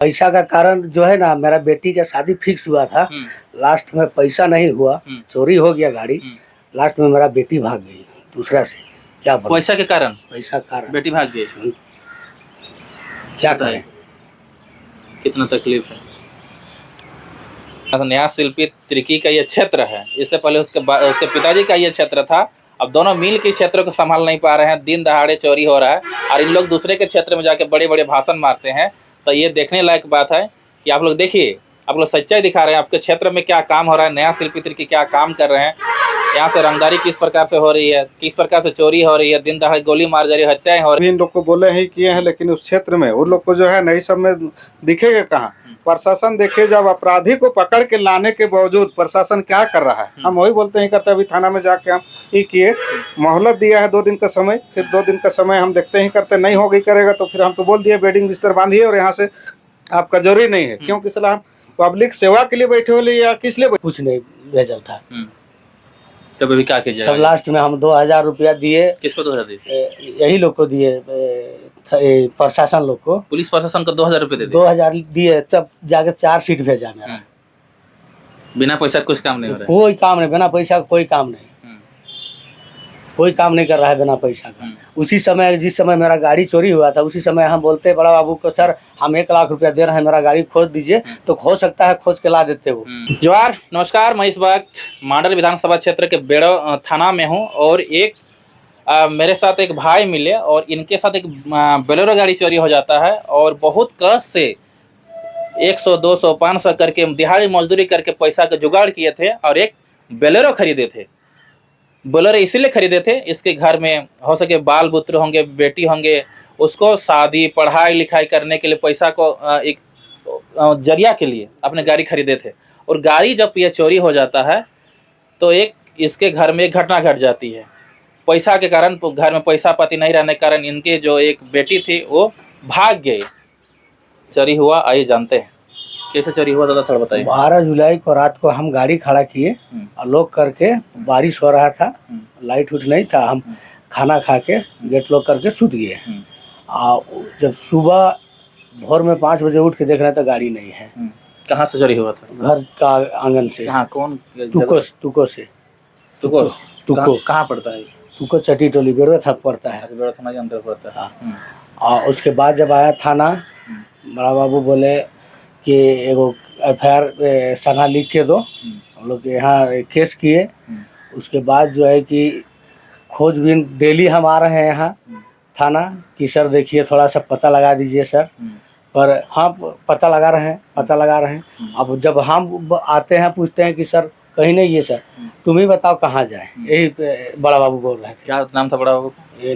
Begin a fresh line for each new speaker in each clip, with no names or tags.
पैसा का कारण जो है ना, मेरा बेटी का शादी फिक्स हुआ था। लास्ट में पैसा नहीं हुआ, चोरी हो गया गाड़ी। लास्ट में मेरा बेटी भाग गई दूसरा से। क्या बोलूं?
पैसा के कारण?
पैसा कारण
बेटी भाग गई।
क्या करें?
कितना तकलीफ है। नया शिल्पी त्रिकी का ये क्षेत्र है। इससे पहले उसके पिताजी का ये क्षेत्र था। अब दोनों मिल के क्षेत्र को संभाल नहीं पा रहे हैं। दिन दहाड़े चोरी हो रहा है और इन लोग दूसरे के क्षेत्र में जाके बड़े बड़े भाषण मारते हैं। तो ये देखने लायक बात है कि आप लोग देखिए, आप लोग सच्चाई दिखा रहे हैं आपके क्षेत्र में क्या काम हो रहा है। नया शिल्पी त्रिकी क्या काम कर रहे हैं, यहाँ से रंगदारी किस प्रकार से हो रही है, किस प्रकार से चोरी हो रही है, दिन दहाड़े गोली मार जा रही है, हत्याएं हो रही है।
इन लोग को बोले ही किए हैं, लेकिन उस क्षेत्र में उन लोग को जो है नहीं सब में दिखेगा कहाँ। प्रशासन देखिए, जब अपराधी को पकड़ के लाने के बावजूद प्रशासन क्या कर रहा है, हम वही बोलते हैं करते। अभी थाना में जाके हम ये किए, मोहलत दिया है 2 दिन का समय। फिर 2 दिन का समय हम देखते ही करते, नहीं हो गई करेगा तो फिर हम तो बोल दिए बेडिंग बिस्तर बांधिए और यहाँ से आपका जरूरी नहीं है। क्योंकि सलाह पब्लिक सेवा के लिए बैठे हो या किस लिए?
कुछ नहीं भेजा था।
तब अभी क्या कीजिए?
तब लास्ट में हम 2000 रुपया दिए।
किसको 2000 दिए?
यही लोग को दिए, प्रशासन लोग को।
पुलिस प्रशासन को 2000 रुपये दे दिए?
2000 दिए, तब जाके 4 सीट भेजा मेरा।
बिना पैसा कुछ काम नहीं हो रहा है।
कोई काम नहीं, बिना पैसा का कोई काम नहीं। कोई काम नहीं कर रहा है बिना पैसा का। उसी समय, जिस समय मेरा गाड़ी चोरी हुआ था, उसी समय हम बोलते बड़ा बाबू को, सर हम 1 लाख रुपया दे रहे हैं, मेरा गाड़ी खोज दीजिए। तो हो सकता है खोज के ला देते हो।
जोहार, नमस्कार। मैं इस वक्त मांडर विधानसभा क्षेत्र के बेड़ो थाना में हूँ और एक मेरे साथ एक भाई मिले और इनके साथ एक बोलेरो गाड़ी चोरी हो जाता है और बहुत कष्ट से 100, 200, 500 करके दिहाड़ी मजदूरी करके पैसा का जुगाड़ किए थे और एक बोलेरो खरीदे थे। बोलेरो इसीलिए खरीदे थे, इसके घर में हो सके बाल पुत्र होंगे, बेटी होंगे, उसको शादी पढ़ाई लिखाई करने के लिए पैसा को एक जरिया के लिए अपने गाड़ी खरीदे थे। और गाड़ी जब ये चोरी हो जाता है तो एक इसके घर में एक घटना घट जाती है। पैसा के कारण, घर में पैसा पाती नहीं रहने के कारण इनके जो एक बेटी थी वो भाग गई। चोरी हुआ, आइए जानते हैं कैसे चोरी हुआ, दादा थोड़ा बताइए।
12 जुलाई को रात को हम गाड़ी खड़ा किए और लॉक करके, बारिश हो रहा था, लाइट उठ नहीं था, हम खाना खा के गेट लॉक करके सूत गए। जब सुबह भोर में 5 बजे उठ के देख रहे तो गाड़ी नहीं है।
कहाँ से चोरी हुआ था?
घर का आंगन से।
कहाँ? कौन?
तुको से।
तुको कहाँ पड़ता है?
तुको चटी टोली बेड़वा था पड़ता है।
बेड़वा थाना के अंदर पड़ता है।
और उसके बाद जब आया थाना, बड़ा बाबू बोले कि एगो FIR सना लिख के दो। हम लोग यहाँ केस किए। उसके बाद जो है कि खोजबीन डेली हम आ रहे हैं यहाँ थाना कि सर देखिए थोड़ा सा पता लगा दीजिए सर। पर हाँ, पता लगा रहे हैं। अब जब हम आते हैं पूछते हैं कि सर कहीं नहीं है सर, तुम ही बताओ कहाँ जाए। यही बड़ा बाबू बोल रहे थे।
क्या नाम था बड़ा बाबू का?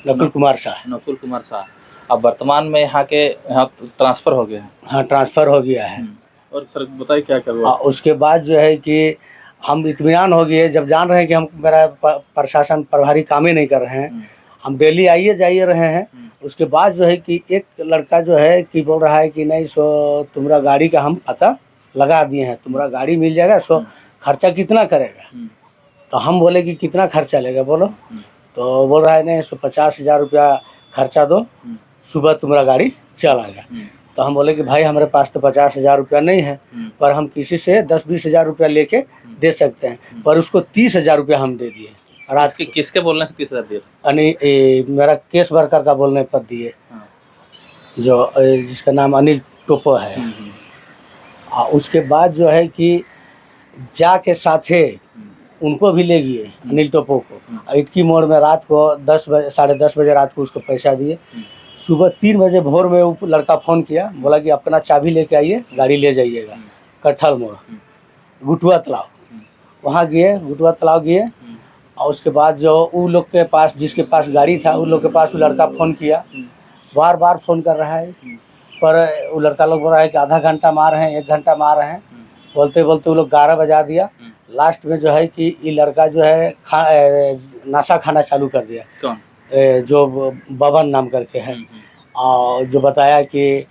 नकुल कुमार शाह।
अब वर्तमान में यहाँ ट्रांसफर हो गया है।
हाँ, ट्रांसफर हो गया है।
और सर बताइए क्या हुआ?
उसके बाद जो है कि हम इत्मीनान हो गए, जब जान रहे हैं कि हम मेरा प्रशासन प्रभारी काम ही नहीं कर रहे हैं, हम डेली आइए जाइए रहे हैं। उसके बाद जो है कि एक लड़का जो है कि बोल रहा है कि नहीं सो तुम्हारा गाड़ी का हम पता लगा दिए हैं, तुम्हारा गाड़ी मिल जाएगा, सो खर्चा कितना करेगा? तो हम बोले कि कितना खर्चा लेगा बोलो? तो बोल रहा है नहीं सो 50,000 रुपया खर्चा दो, सुबह तुम्हारा गाड़ी चलाएगा। तो हम बोले कि भाई हमारे पास तो 50,000 रुपया नहीं है, पर हम किसी से 10-20 हजार रुपया लेके दे सकते हैं। पर उसको 30,000 रुपया हम दे दिए। रात
के किसके बोलने से 30,000 दिए?
मेरा केस वर्कर का बोलने पर दिए, जो जिसका नाम अनिल टोपो है। उसके बाद जो है कि जाके साथे उनको भी ले गए, अनिल टोपो को। इटकी मोड़ में रात को 10 बजे रात को उसको पैसा दिए। सुबह 3 बजे भोर में वो लड़का फ़ोन किया, बोला कि अपना चाबी लेके आइए, गाड़ी ले जाइएगा कट्ठल मोड़ गुटुआ तालाब। वहाँ गए, गुटुआ तालाब गए। और उसके बाद जो वो लोग के पास, जिसके पास गाड़ी था, उन लोग के पास वो लड़का फ़ोन किया, बार फ़ोन कर रहा है। पर वो लड़का लोग बोल रहा है कि आधा घंटा मार रहे हैं, 1 घंटा मार रहे हैं। बोलते वो लोग 11 बजा दिया। लास्ट में जो है कि ये लड़का जो है नाशा खाना चालू कर दिया।
कौन?
जो बबन नाम करके है। और जो बताया कि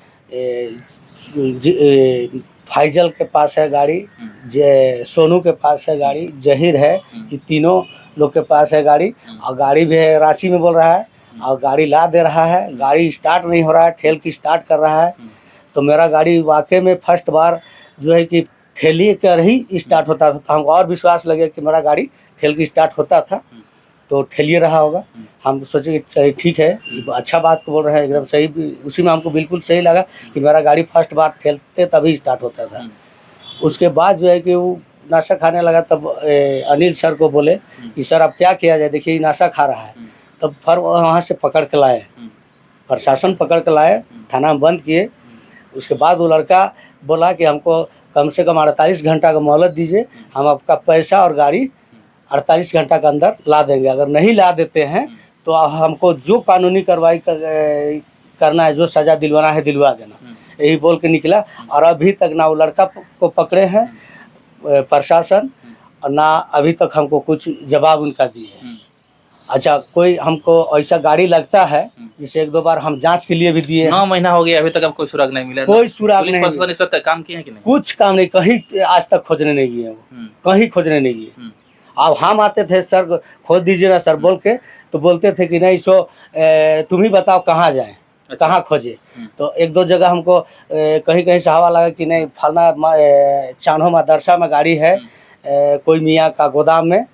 फैजल के पास है गाड़ी, सोनू के पास है गाड़ी, जहीर है, ये तीनों लोग के पास है गाड़ी। और गाड़ी भी है रांची में बोल रहा है, और गाड़ी ला दे रहा है, गाड़ी स्टार्ट नहीं हो रहा है, ठेल की स्टार्ट कर रहा है। तो मेरा गाड़ी वाकई में फर्स्ट बार जो है कि ठेली कर ही स्टार्ट होता था, तो हमको और विश्वास लगे कि मेरा गाड़ी ठेल की स्टार्ट होता था, तो ठेलिए रहा होगा। हम सोचे कि चलिए ठीक है, अच्छा बात को बोल रहे हैं, एकदम सही। उसी में हमको बिल्कुल सही लगा कि मेरा गाड़ी फर्स्ट बार ठेलते तभी स्टार्ट होता था। उसके बाद जो है कि वो नशा खाने लगा, तब अनिल सर को बोले कि सर अब क्या किया जाए, देखिए नशा खा रहा है। तब फिर वहाँ से पकड़ के लाए, प्रशासन पकड़ के लाए, थाना में बंद किए। उसके बाद वो लड़का बोला कि हमको कम से कम 48 घंटा का मोहलत दीजिए, हम आपका पैसा और गाड़ी 48 घंटा के अंदर ला देंगे। अगर नहीं ला देते हैं तो हमको जो कानूनी कार्रवाई करना है, जो सज़ा दिलवाना है दिलवा देना, यही बोल के निकला। और अभी तक ना वो लड़का को पकड़े हैं प्रशासन, और ना अभी तक हमको कुछ जवाब उनका दिए। अच्छा, कोई हमको ऐसा गाड़ी लगता है जिसे 1-2 बार हम जांच के लिए भी दिए।
9 महीना हो गया, अभी तक अब कोई सुराग नहीं मिला।
कोई सुराग
पुलिस
नहीं
प्रशासन इस पर काम किए हैं कि नहीं?
कुछ काम नहीं, कहीं आज तक खोजने नहीं गए वो, कहीं खोजने नहीं गए। अब हम आते थे, सर खोज दीजिए ना सर बोल के, तो बोलते थे कि नहीं सो तुम ही बताओ कहाँ जाएं, कहाँ खोजे। तो 1-2 जगह हमको कहीं कहीं से हवा लगा कि नहीं फलना चान्हो मदरसा में गाड़ी है कोई मियाँ का गोदाम में।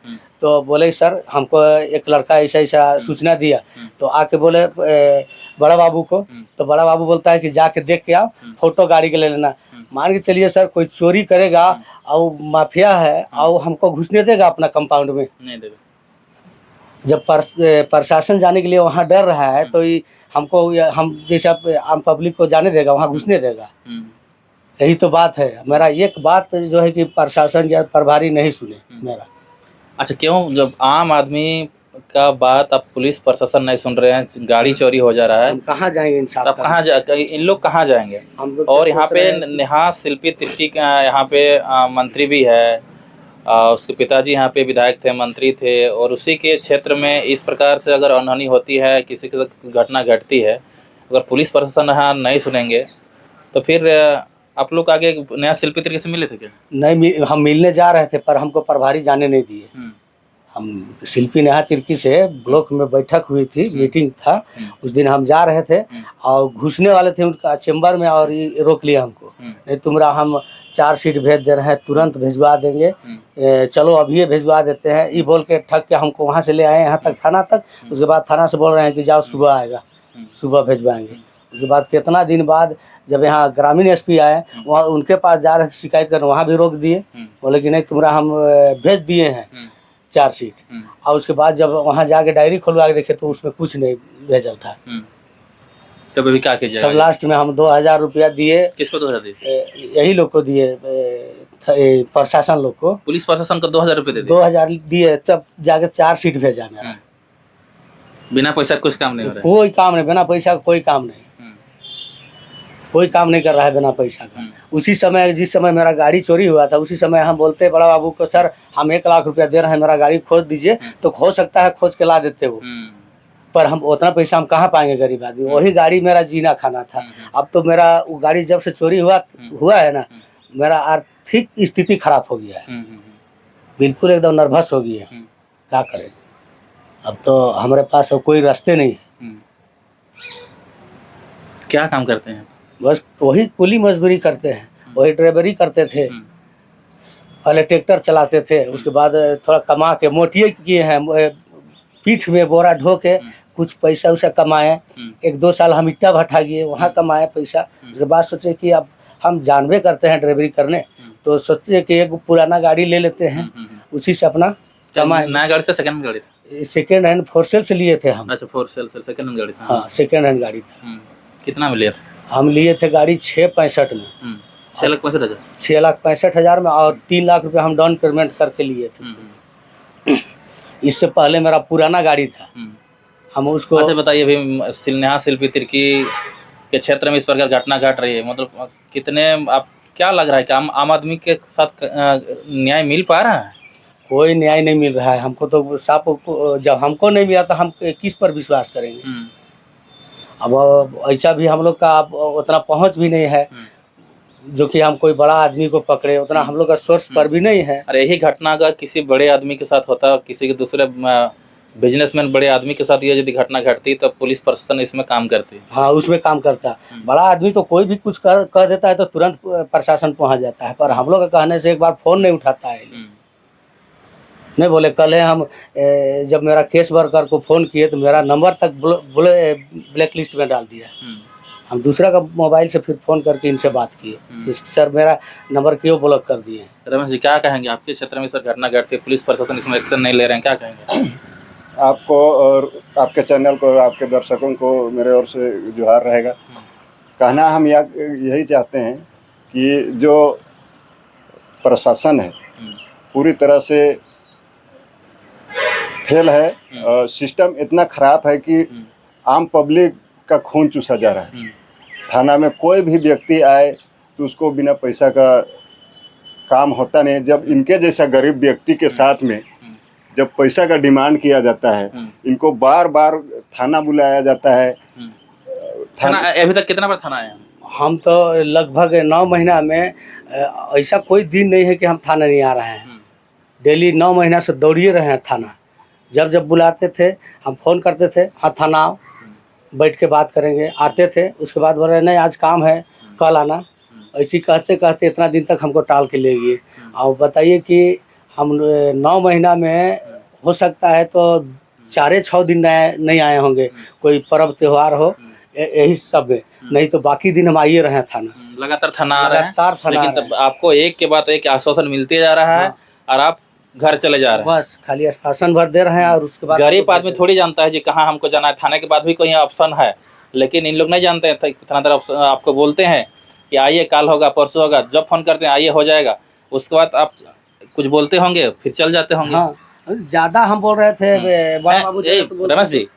तो बोले सर हमको एक लड़का ऐसा ऐसा सूचना दिया, तो आके बोले बड़ा बाबू को। तो बड़ा बाबू बोलता है कि जाके देख के आओ, फोटो गाड़ी के ले लेना। मान के चलिए सर कोई चोरी करेगा और माफिया है और हमको घुसने देगा अपना कंपाउंड में? नहीं देगा। जब प्रशासन जाने के लिए वहाँ डर रहा है, तो हमको हम जैसे आम पब्लिक को जाने देगा, वहाँ घुसने देगा? यही तो बात है। मेरा एक बात जो है कि प्रशासन या प्रभारी नहीं सुने मेरा।
अच्छा, क्यों जब आम आदमी का बात अब पुलिस प्रशासन नहीं सुन रहे हैं, गाड़ी चोरी हो जा रहा है,
हम कहाँ जाएंगे इंसाफ?
तब कहाँ इन लोग कहाँ जाएंगे? और यहाँ पे नेहा शिल्पी तिर्की यहाँ पे मंत्री भी है, उसके पिताजी यहाँ पे विधायक थे, मंत्री थे, और उसी के क्षेत्र में इस प्रकार से अगर अनहोनी होती है, किसी के साथ घटना घटती है, अगर पुलिस प्रशासन यहाँ नहीं सुनेंगे तो फिर आप लोग आगे नया शिल्पी तिर्की से मिले थे क्या?
नहीं, हम मिलने जा रहे थे पर हमको प्रभारी जाने नहीं दिए। हम शिल्पी नेहा तिर्की से ब्लॉक में बैठक हुई थी, मीटिंग था, उस दिन हम जा रहे थे और घुसने वाले थे उनका चेम्बर में, और रोक लिया हमको। नहीं तुम्हारा हम चार्जशीट भेज दे रहे हैं, तुरंत भिजवा देंगे, चलो अभी भिजवा देते हैं, ये बोल के ठग के हमको वहाँ से ले आए यहाँ तक, थाना तक। उसके बाद थाना से बोल रहे हैं कि जाओ सुबह आएगा, सुबह भिजवाएंगे। उसके बाद कितना दिन बाद जब यहाँ ग्रामीण एसपी आए, वहाँ उनके पास जा रहे थे शिकायत करने, वहाँ भी रोक दिए, बोले कि नहीं तुम्हारा हम भेज दिए हैं चार्जशीट। और उसके बाद जब वहाँ जाके डायरी खुलवा के देखे तो उसमें कुछ नहीं भेजा था।
तब अभी क्या किया?
तब लास्ट में हम 2000 रुपया दिए।
किसको 2000 दिए?
यही लोग को दिए, प्रशासन लोग को।
पुलिस प्रशासन को 2000 रुपये दे दिए?
2000 दिए, तब जाके चार्जशीट भेजा मेरा।
बिना पैसा कुछ काम नहीं हो रहा है?
कोई काम नहीं, बिना पैसा कोई काम नहीं, कोई काम नहीं कर रहा है बिना पैसा का। उसी समय जिस समय मेरा गाड़ी चोरी हुआ था, उसी समय हम बोलते बड़ा बाबू को सर हम 1 लाख रुपया दे रहे हैं, मेरा गाड़ी खोज दीजिए। तो हो सकता है खोज के ला देते हो, पर हम उतना पैसा हम कहाँ पाएंगे गरीब आदमी। वही गाड़ी मेरा जीना खाना था। अब तो मेरा वो गाड़ी जब से चोरी हुआ है ना, मेरा आर्थिक स्थिति खराब हो गया है, बिल्कुल एकदम नर्वस हो गई है। क्या करें, अब तो हमारे पास कोई रास्ते नहीं है।
क्या काम करते हैं?
बस वही कुली मजदूरी करते हैं, वही ड्राइवरी करते थे, पहले ट्रैक्टर चलाते थे, उसके बाद थोड़ा कमा के मोटिए किए हैं, पीठ में बोरा ढो के कुछ पैसा उसा कमाए। 1-2 साल हम ईटा भट्टा गए, वहाँ कमाए पैसा। उसके बाद सोचे कि अब हम जानबे करते हैं ड्राइवरी करने, तो सोचे कि एक पुराना गाड़ी ले लेते हैं, उसी से अपना कमाए।
नया गाड़ी था सेकंड गाड़ी था?
सेकेंड हैंड 4 सेल से लिए थे हम।
अच्छा, 4 सेल से सेकंड हैंड गाड़ी था?
हाँ, सेकेंड हैंड गाड़ी था।
कितना में लिया था?
हम लिए थे गाड़ी 665 में।
6,65,000?
6,65,000 में, और 3 लाख रुपया हम डाउन पेमेंट करके लिए थे। इससे पहले मेरा पुराना गाड़ी था, हम उसको।
अच्छा बताइए, अभी नेहा शिल्पी तिर्की के क्षेत्र में इस प्रकार घटना घट रही है, मतलब कितने आप क्या लग रहा है कि आम आदमी के साथ न्याय मिल पा रहा है?
कोई न्याय नहीं मिल रहा है हमको तो। साफ जब हमको नहीं मिला तो हम किस पर विश्वास करेंगे? अब ऐसा भी हम लोग का उतना पहुंच भी नहीं है जो कि हम कोई बड़ा आदमी को पकड़े, उतना हम लोग का सोर्स पर भी नहीं है।
अरे यही घटना अगर किसी बड़े आदमी के साथ होता, किसी के दूसरे बिजनेसमैन बड़े आदमी के साथ ये यदि घटना घटती तो पुलिस प्रशासन इसमें काम करती।
हाँ, उसमें काम करता है। बड़ा आदमी तो कोई भी कुछ कर देता है तो तुरंत प्रशासन पहुंच जाता है, पर हम लोग का कहने से एक बार फोन नहीं उठाता है। नहीं बोले, कल है हम जब मेरा केस वर्कर को फ़ोन किए तो मेरा नंबर तक ब्लैक लिस्ट में डाल दिया। हम दूसरा का मोबाइल से फिर फ़ोन करके इनसे बात किए कि सर मेरा नंबर क्यों ब्लॉक कर दिए।
रमेश जी, क्या कहेंगे? आपके क्षेत्र में सर घटना घटती है, पुलिस प्रशासन इसमें एक्शन नहीं ले रहे हैं, क्या कहेंगे?
आपको और आपके चैनल को और आपके दर्शकों को मेरे ओर से जोहार रहेगा। कहना हम यही चाहते हैं कि जो प्रशासन है पूरी तरह से फेल है और सिस्टम इतना खराब है कि आम पब्लिक का खून चूसा जा रहा है। थाना में कोई भी व्यक्ति आए तो उसको बिना पैसा का काम होता नहीं। जब इनके जैसा गरीब व्यक्ति के साथ में जब पैसा का डिमांड किया जाता है, इनको बार बार थाना बुलाया जाता है।
थाना अभी तक कितना बार थाना आया?
हम तो लगभग 9 महीना में ऐसा कोई दिन नहीं है कि हम थाना नहीं आ रहे हैं। डेली 9 महीना से दौड़िए रहे हैं थाना। जब जब बुलाते थे हम फ़ोन करते थे, हाँ थाना आओ, बैठ के बात करेंगे। आते थे, उसके बाद बोल रहे नहीं आज काम है, कल आना। ऐसी कहते कहते इतना दिन तक हमको टाल के ले गए। और बताइए कि हम 9 महीना में हो सकता है तो 4-6 दिन नहीं आए होंगे, कोई पर्व त्यौहार हो यही सब में, नहीं तो बाकी दिन हम आइए रहे हैं थाना।
लगातार थाना आ रहे हैं,
लगातार थाना
लेकिन तब आपको एक के बाद एक आश्वासन मिलते जा रहा है और आप घर चले जा रहे हैं।
बस खाली आश्वासन भर दे रहे हैं और उसके बाद
गरीब आदमी थोड़ी जानता है जी कहाँ हमको जाना है। थाने के बाद भी कोई ऑप्शन है, लेकिन इन लोग नहीं जानते हैं। थानादार आपको बोलते हैं कि आइए, कल होगा, परसों होगा। जब फोन करते हैं आइए हो जाएगा, उसके बाद आप कुछ बोलते होंगे फिर चल जाते होंगे।
हाँ, ज्यादा हम बोल रहे थे
रमेश जी,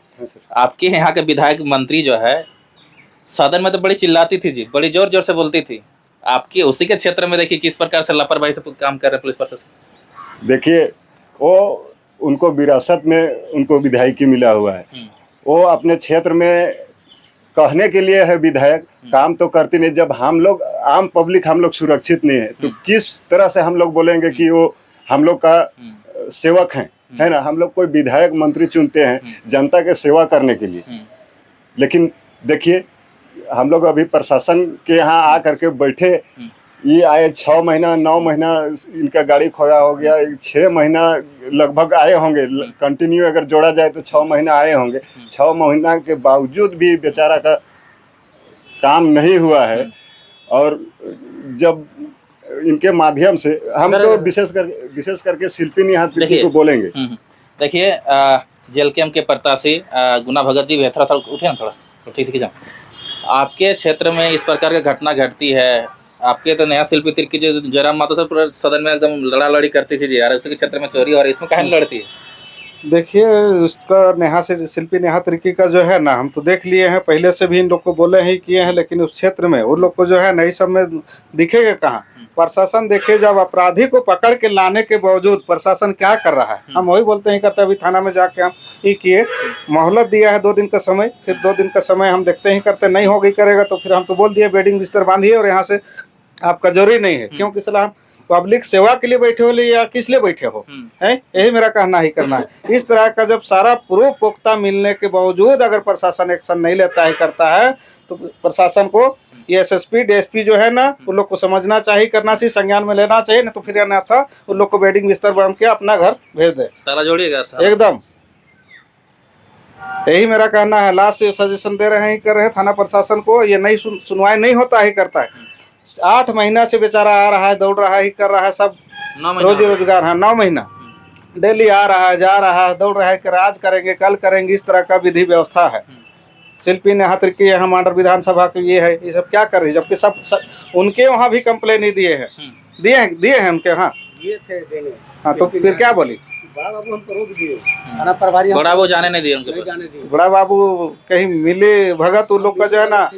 आपके यहाँ के विधायक मंत्री जो है सदन में तो बड़ी चिल्लाती थी जी, बड़ी जोर जोर से बोलती थी। आपकी उसी के क्षेत्र में देखिए किस प्रकार से लापरवाही से काम कर रहे हैं पुलिस प्रशासन।
देखिए, वो उनको विरासत में उनको विधायकी मिला हुआ है। वो अपने क्षेत्र में कहने के लिए है विधायक, काम तो करती नहीं। जब हम लोग आम पब्लिक हम लोग सुरक्षित नहीं है तो किस तरह से हम लोग बोलेंगे कि वो हम लोग का सेवक हैं, है ना। हम लोग कोई विधायक मंत्री चुनते हैं जनता के सेवा करने के लिए। लेकिन देखिए, हम लोग अभी प्रशासन के यहाँ आ करके बैठे, ये आए 6 महीना 9 महीना इनका गाड़ी खोया हो गया, 6 महीना लगभग आए होंगे कंटिन्यू, अगर जोड़ा जाए तो 6 महीना आए होंगे। 6 महीना के बावजूद भी बेचारा का काम नहीं हुआ है। और जब इनके माध्यम से हम तो विशेष करके शिल्पी निहात तिर्की को बोलेंगे।
देखिए, जेलकेम के प्रत्याशी गुना भगत जी थोड़ा उठे ना, थोड़ा ठीक से खींचा। आपके क्षेत्र में इस प्रकार की घटना घटती है, आपके तो नया शिल्पी तिर्की जो जयराम मातो से पूरा सदन में एकदम लड़ा लड़ी करती थी जी यार, उसके क्षेत्र में चोरी हो रही है, इसमें काहे लड़ती है?
देखिए, उसका नेहा से शिल्पी नेहा तिर्की का जो है ना, हम तो देख लिए हैं, पहले से भी इन लोग को बोले ही किए हैं, लेकिन उस क्षेत्र में उन लोग को जो है नई सब में दिखेगा कहाँ। प्रशासन देखिए, जब अपराधी को पकड़ के लाने के बावजूद प्रशासन क्या कर रहा है, हम वही बोलते हैं करते। अभी थाना में जाके हम ये किए, मोहलत दिया है 2 दिन का समय, फिर 2 दिन का समय हम देखते ही करते, नहीं होगी करेगा तो फिर हम तो बोल दिए बेडिंग बिस्तर बांधिए और यहाँ से आपका जरूरी नहीं है। क्योंकि सलाह पब्लिक सेवा के लिए बैठे हो या किस लिए बैठे हो, है यही मेरा कहना ही करना है। इस तरह का जब सारा प्रूफ पुख्ता मिलने के बावजूद अगर प्रशासन एक्शन नहीं लेता है करता है तो प्रशासन को ये एसएसपी डीएसपी जो है ना, उन लोग को समझना चाहिए, करना चाहिए, संज्ञान में लेना चाहिए। नहीं तो फिर ना था उन लोग को बेडिंग बिस्तर बांध के अपना घर भेज दे,
ताला जोड़िएगा
एकदम। यही मेरा कहना है। लास्ट सजेशन दे रहे हैं, कर रहे हैं थाना प्रशासन को, ये नहीं सुनवाई नहीं होता ही करता है। 8 महीना से बेचारा आ रहा है, दौड़ रहा है, कर रहा है, सब रोजी रोजगार है। 9 महीना डेली आ रहा है, जा रहा है, दौड़ रहा है, कर आज करेंगे कल करेंगे, इस तरह का विधि व्यवस्था है। शिल्पी नेहा तिर्की यहाँ मांडर विधानसभा के ये है, ये सब क्या कर रही है, जबकि सब उनके वहाँ भी कंप्लेन ही दिए हैं, दिए हैं उनके यहाँ दिए थे देने। हाँ, तो फिर क्या बोली,
बड़ा बाबू हमको रोक दिए, थाना प्रभारी
बड़ा बाबू जाने नहीं दिए उनको।
बड़ा बाबू कहीं मिले भगत उन लोग का जो है ना,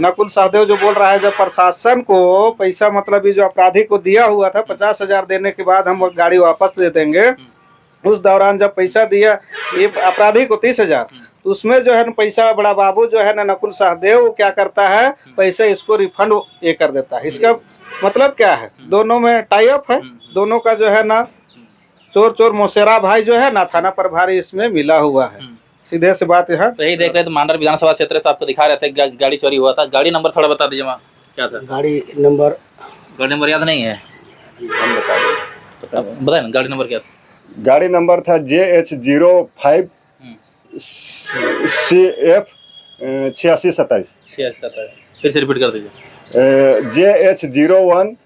नकुल सहदेव जो बोल रहा है, जब प्रशासन को पैसा मतलब ये जो अपराधी को दिया हुआ था 50,000 देने के बाद हम गाड़ी वापस दे देंगे, उस दौरान जब पैसा दिया ये अपराधी को 30,000, तो उसमें जो है ना पैसा बड़ा बाबू जो है ना नकुल सहदेव क्या करता है, पैसे इसको रिफंड ये कर देता है। इसका मतलब क्या है, दोनों में टाई अप है, दोनों का जो है ना चोर चोर मौसेरा भाई जो है ना थाना प्रभारी इसमें मिला हुआ है। सीधे से बात है।
तो यही देख रहे थे मांडर विधानसभा क्षेत्र से आपको दिखा रहे थे गाड़ी चोरी हुआ था। गाड़ी नंबर थोड़ा बता दीजिए वहाँ क्या था?
गाड़ी नंबर
याद नहीं है, बताए ना गाड़ी नंबर क्या था?
गाड़ी नंबर था JH05 CF 8627।
फिर से रिपीट कर दीजिए।
JH01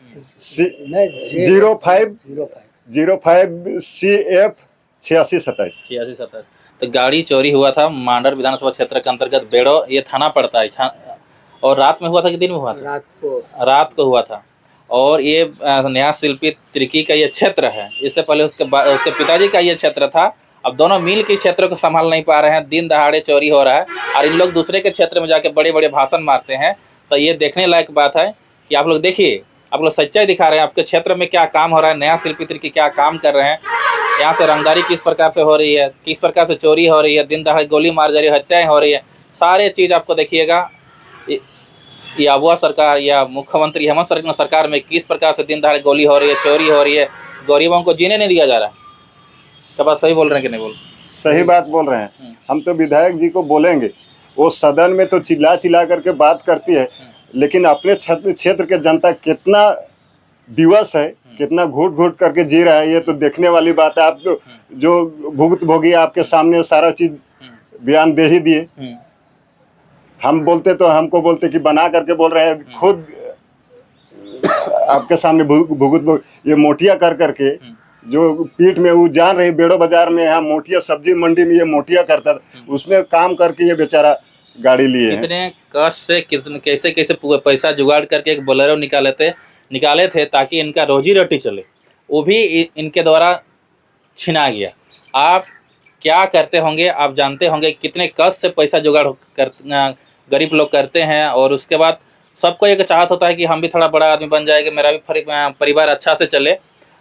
05 CF 8627।
तो गाड़ी चोरी हुआ था मांडर विधानसभा क्षेत्र के अंतर्गत बेड़ो, ये थाना पड़ता है। और रात में हुआ था कि दिन में हुआ था? रात को हुआ था। और ये न्याय शिल्पी तिर्की का ये क्षेत्र है। इससे पहले उसके पिताजी का ये क्षेत्र था। अब दोनों मिल के क्षेत्र को संभाल नहीं पा रहे हैं, दिन दहाड़े चोरी हो रहा है और इन लोग दूसरे के क्षेत्र में जाके बड़े बड़े भाषण मारते हैं। तो ये देखने लायक बात है कि आप लोग देखिए, आप लोग सच्चाई दिखा रहे हैं आपके क्षेत्र में क्या काम हो रहा है, नया शिल्पी तिर्की क्या काम कर रहे हैं, यहाँ से रंगदारी किस प्रकार से हो रही है, किस प्रकार से चोरी हो रही है, दिन दहाड़े गोली मार जा रही है, हत्याएं हो रही है, सारे चीज़ आपको देखिएगा। याबुआ सरकार या मुख्यमंत्री हेमंत सोरेन सरकार में किस प्रकार से दिन दहाड़े गोली हो रही है, चोरी हो रही है, गरीबों को जीने नहीं दिया जा रहा है। क्या बात सही बोल रहे हैं कि नहीं बोल?
सही बात बोल रहे हैं। हम तो विधायक जी को बोलेंगे, वो सदन में तो चिल्ला चिल्ला करके बात करती है, लेकिन अपने क्षेत्र के जनता कितना विवश है, कितना घूट घूट करके जी रहा है, ये तो देखने वाली बात है। आप तो जो भुगतभोगी आपके सामने सारा चीज बयान दे ही दिए। हम बोलते तो हमको बोलते कि बना करके बोल रहे हैं, खुद आपके सामने भुगत ये मोटिया कर करके जो पीठ में वो जान रही बेड़ो बाजार में, यहाँ मोटिया सब्जी मंडी में ये मोटिया करता था, उसमें काम करके ये बेचारा गाड़ी लिए हैं।
कितने कष्ट से कैसे कैसे पैसा जुगाड़ करके एक बोलेरो निकाले थे ताकि इनका रोजी रोटी चले, वो भी इनके द्वारा छिना गया। आप क्या करते होंगे, आप जानते होंगे कितने कष्ट से पैसा जुगाड़ गरीब लोग करते हैं। और उसके बाद सबको एक चाहत होता है कि हम भी थोड़ा बड़ा आदमी बन जाएगा, मेरा भी परिवार अच्छा से चले।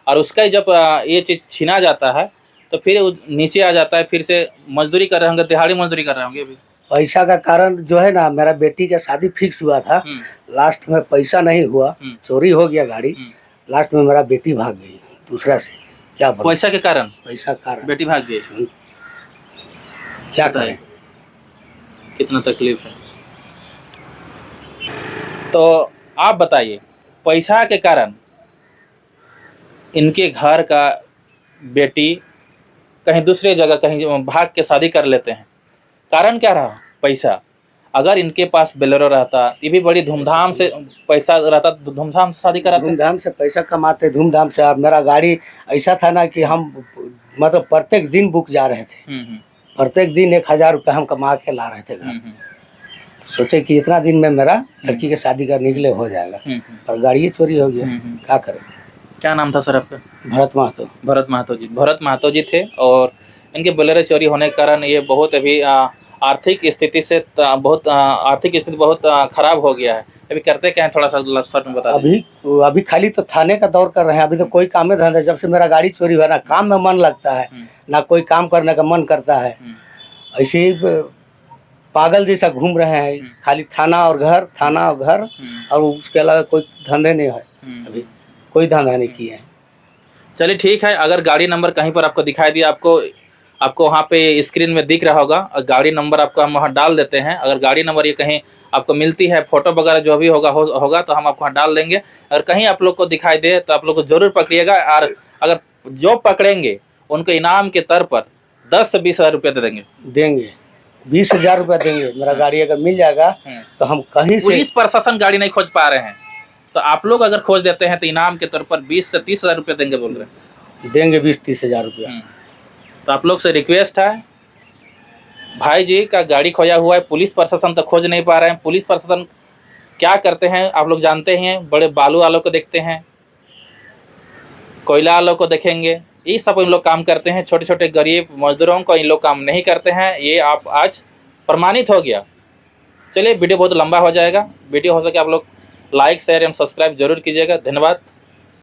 और उसका जब ये चीज़ छीना जाता है तो फिर नीचे आ जाता है, फिर से मजदूरी कर रहे होंगे, दिहाड़ी मजदूरी कर रहे होंगे। अभी
पैसा का कारण जो है ना, मेरा बेटी का शादी फिक्स हुआ था, लास्ट में पैसा नहीं हुआ, चोरी हो गया गाड़ी, लास्ट में मेरा बेटी भाग गई दूसरा से। क्या
पैसा के कारण?
पैसा कारण
बेटी भाग गई।
क्या करें,
कितना तकलीफ है। तो आप बताइए, पैसा के कारण इनके घर का बेटी कहीं दूसरे जगह कहीं भाग के शादी कर लेते हैं, कारण क्या रहा? पैसा। अगर इनके पास बोलेरो रहता, ये भी बड़ी धूमधाम से पैसा रहता, धूमधाम से शादी कराते,
धूमधाम से पैसा कमाते, धूमधाम से। अब मेरा गाड़ी ऐसा था ना कि हम मतलब प्रत्येक दिन बुक जा रहे थे, प्रत्येक दिन 1000 रुपये हम कमा के ला रहे थे घर। सोचे कि इतना दिन में मेरा लड़की के शादी करने के लिए हो जाएगा, पर गाड़ी चोरी हो गया। क्या करें?
क्या नाम था सर आपका?
भरत महतो।
भरत महतो जी थे। और इनके बोलेरो चोरी होने के कारण ये बहुत अभी आर्थिक स्थिति बहुत खराब हो गया है। अभी करते क्या है, थोड़ा सा शॉर्ट में बता दीजिए।
अभी खाली तो थाने का दौर कर रहे हैं, अभी तो कोई काम में धंधा। जब से मेरा गाड़ी चोरी हुआ ना, काम में मन लगता है ना, कोई काम करने का मन करता है। ऐसे ही पागल जैसा घूम रहे हैं, खाली थाना और घर, थाना और घर, और उसके अलावा कोई धंधे नहीं है। अभी कोई धंधा नहीं किया है।
चलिए ठीक है, अगर गाड़ी नंबर कहीं पर आपको दिखाई दिया, आपको वहाँ पे स्क्रीन में दिख रहा होगा, और गाड़ी नंबर आपको हम वहाँ डाल देते हैं। अगर गाड़ी नंबर ये कहीं आपको मिलती है, फोटो वगैरह जो भी होगा तो हम आपको वहाँ डाल देंगे। अगर कहीं आप लोग को दिखाई दे तो आप लोग को जरूर पकड़िएगा, और अगर जो पकड़ेंगे उनको इनाम के तौर पर 10 से 20 हज़ार रुपये देंगे
20,000 रुपया देंगे। मेरा गाड़ी अगर मिल जाएगा तो हम कहीं से,
पुलिस प्रशासन गाड़ी नहीं खोज पा रहे हैं, तो आप लोग अगर खोज देते हैं तो इनाम के तौर पर 20 से 30 हज़ार रुपये देंगे बोल रहे हैं।
देंगे 20-30 हज़ार रुपया।
तो आप लोग से रिक्वेस्ट है, भाई जी का गाड़ी खोया हुआ है, पुलिस प्रशासन तो खोज नहीं पा रहे हैं। पुलिस प्रशासन क्या करते हैं आप लोग जानते हैं, बड़े बालू वालों को देखते हैं, कोयला वालों को देखेंगे, ये सब इन लोग काम करते हैं। छोटे छोटे गरीब मजदूरों को इन लोग काम नहीं करते हैं, ये आप आज प्रमाणित हो गया। चलिए, वीडियो बहुत लंबा हो जाएगा, वीडियो हो सके आप लोग लाइक शेयर एंड सब्सक्राइब जरूर कीजिएगा। धन्यवाद।